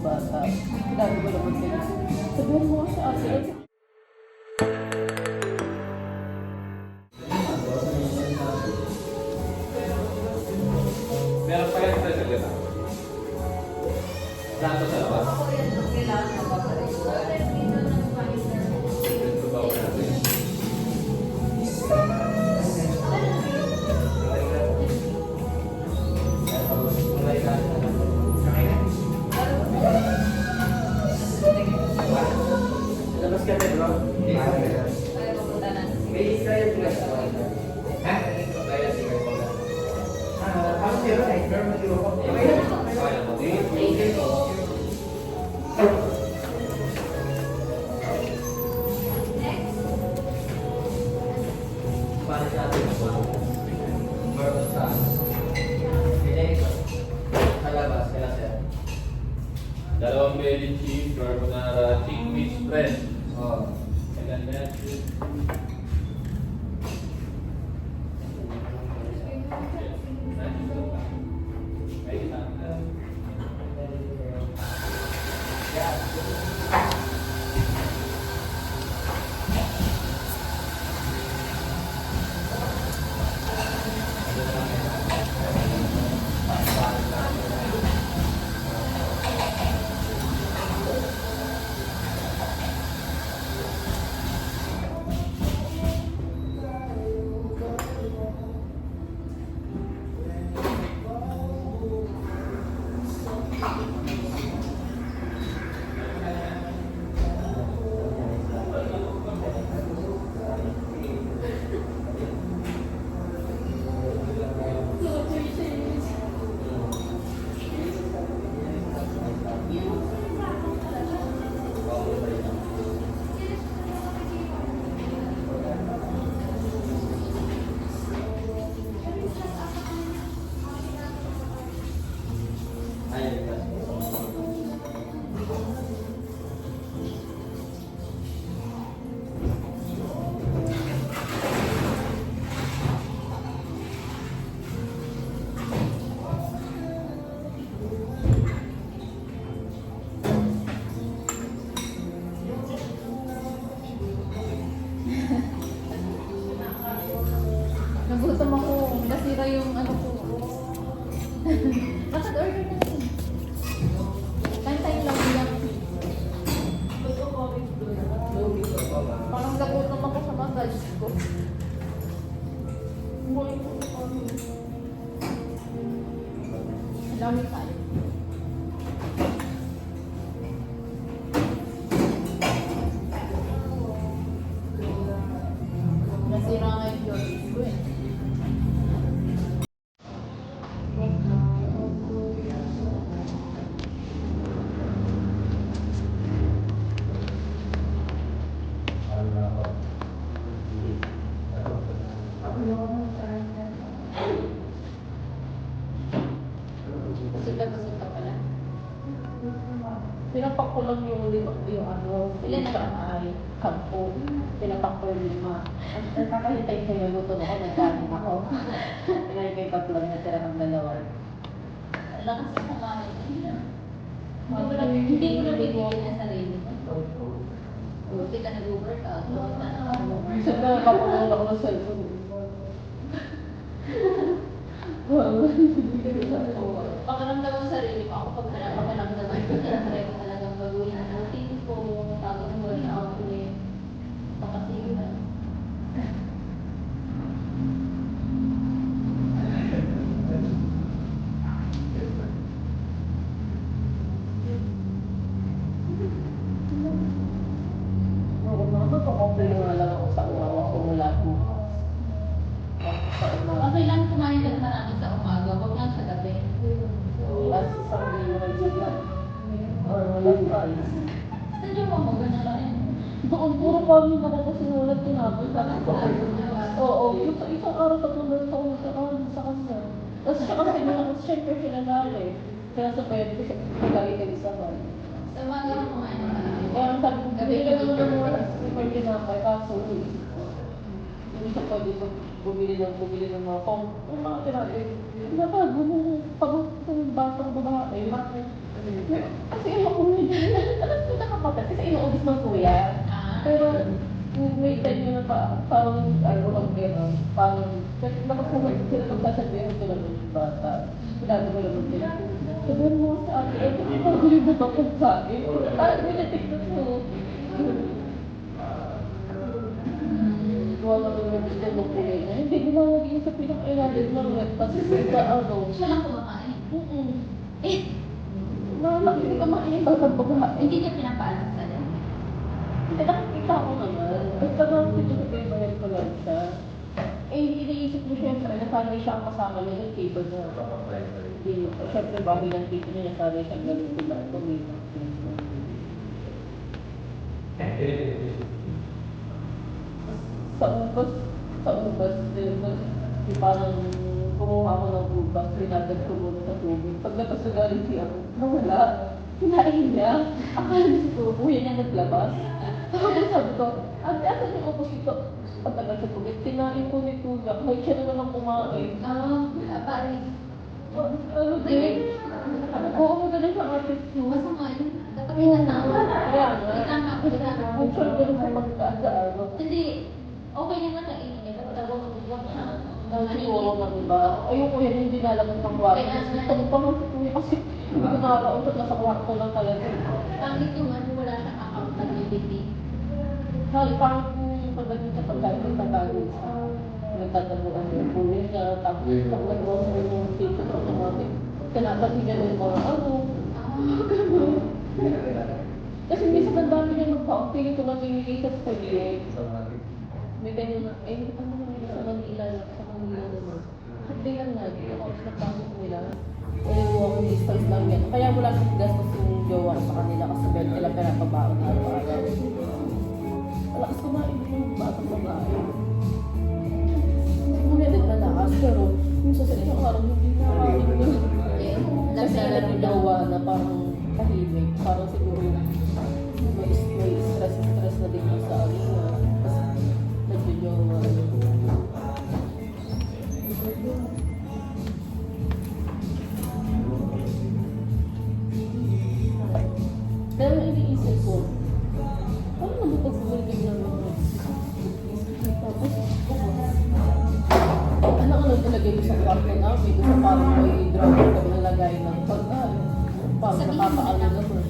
bata. Sinabi ko naman sila. Sabihin mo kasi ate. Meron pa yan sa ganda. Santo sa labas. Ito ba ako natin? Labas kami, bro. May Israel ka sa ha? Kaya sige po. Ako pero ay pero mag-iwa ko. Kaya mo din. Para sa atin po. Bro, sa Pinay sa labas kaya sir. Dalawang belly cheese, carbonara, chickpeas spread. Oh. And then Nagutom ako. Nasira yung ano ko. Bakit order na yun? Time lang yan. Parang nagutom ako sa mga guys ko. Ang dami tayo. Nasira nga yung Jollibee ko eh. Busog na pala. Pinapak ko lang yung ano, Ilan na? ay kampo. Pinapak ko yung 5. Ang kakahintay kayo, luto ako, nagkanin ako. Ngayon kay tatlo na tira ng 2. Lakas ng kumain. Hindi ko na bibigyan ng sarili ko. Buti ka nag-workout. Siyempre, napapangal ako ng cellphone. Pakiramdam ang sarili ko. Ako pag pinapakiramdaman ko, tinatry ko talagang gagawin ang routine ko, tawag ng workout ulit. Pakasige na. Ako naman, pakomplay nga lang ako sa umawa ko mula mo. Sa umawa. Okay lang kumain ng marami sa umaga, huwag lang sa gabi. Last isang day, or walang price. Saan yung mga ganun lang yun? Doon, puro kami na ako sinulat tinapos. Oo, isang araw 3 beses ako nagkakaroon sa kanya. Tapos siya kasi siyempre siya lalaki. Kaya sa pwede ko siya lagi kag-isahan. Sa umaga lang kumain ng marami. Kaya ang sabi ko, gabi ka naman ng mga super tinapay, kaso hindi siya pwede bumili ng mga yung mga tinapay. Napag, pag yung batang babae, Kasi ako medyo nakakapatid kasi inuubos ng kuya. Pero may time na parang ano lang gano'n. Parang nakapunan sila magsasabihin ko lang yung bata. Sinabi ko lang sila. Sabihin mo sa ate, eh, kasi pag-ulibot ako sa akin. Parang binatikot mo. Wala ko yung gusto ng kuya niya. Hindi ko na naging sa pinakailalim ng rep. Kasi sa ano. Siya lang kumakain. Eh, Hindi ka makain batang babae. hindi niya pinapaalam sa dyan. Hindi, nakikita ko naman. Basta lang pinagpapayag ko lang siya. Eh, iniisip mo siyempre na sanay siya ang kasama niya ng cable na. Hindi, siyempre bahay ng tito niya, sanay siyang ganun diba? Tumita. Sa ubas, yung parang kumuha ako ng ubas, pinagad ko muna sa tubig. Paglabas ko galing siya, nawala. Kinain niya. Akala niya si kuya niya naglabas. Tapos sabi ko, ate, asan yung ubas ito? Pagtagal sa tubig, tinain ko ni kuya. Kahit siya naman ang kumain. Pare. Ano din? Oo, magaling siya ate. Masama yun. Dapat pinatawa. Kaya nga. Itama ko sa Kung siya ganun sa pagkaano. Hindi. Okay naman na ini niya. Dapat wag siya. Siguro ng iba. Ayoko yan, hindi nalaman ng kwarto. Gusto ko pa nga si kuya kasi hindi ko nakakausap na sa kwarto lang talaga. Pangit yung ano, wala siyang account na bibiti. Sabi, parang pagdating sa pagkain ng tagalo sa nagtatabuan yung kuya niya. Tapos pag nagawa mo yung tito sa automatic, tinatabi niya yung mga ano. Ganun. Kasi minsan ang dami niya magpaong piling ko namimigay sa kuya. May ganyan na, eh, ano naman sa Manila naman. Hindi lang nga, dito ako sa pasok nila. Eh, walking distance lang yan. Kaya wala nang gastos yung jowa sa kanila kasi bed nila pinapabaon na araw-araw. Malakas kumain din yung batang babae. Mga naglalakas, pero minsan sa isang araw hindi nakakain na. Kasi alam yung jowa na parang tahimik. Parang siguro may stress na din sa akin. Nagjojowa. Pero iniisip ko, paano naman pag-bulging ng mga tapos, ano ko naglalagay ko sa kwarto namin, kung parang may drawer ka nalagay ng pagkain. Parang nakakaano naman.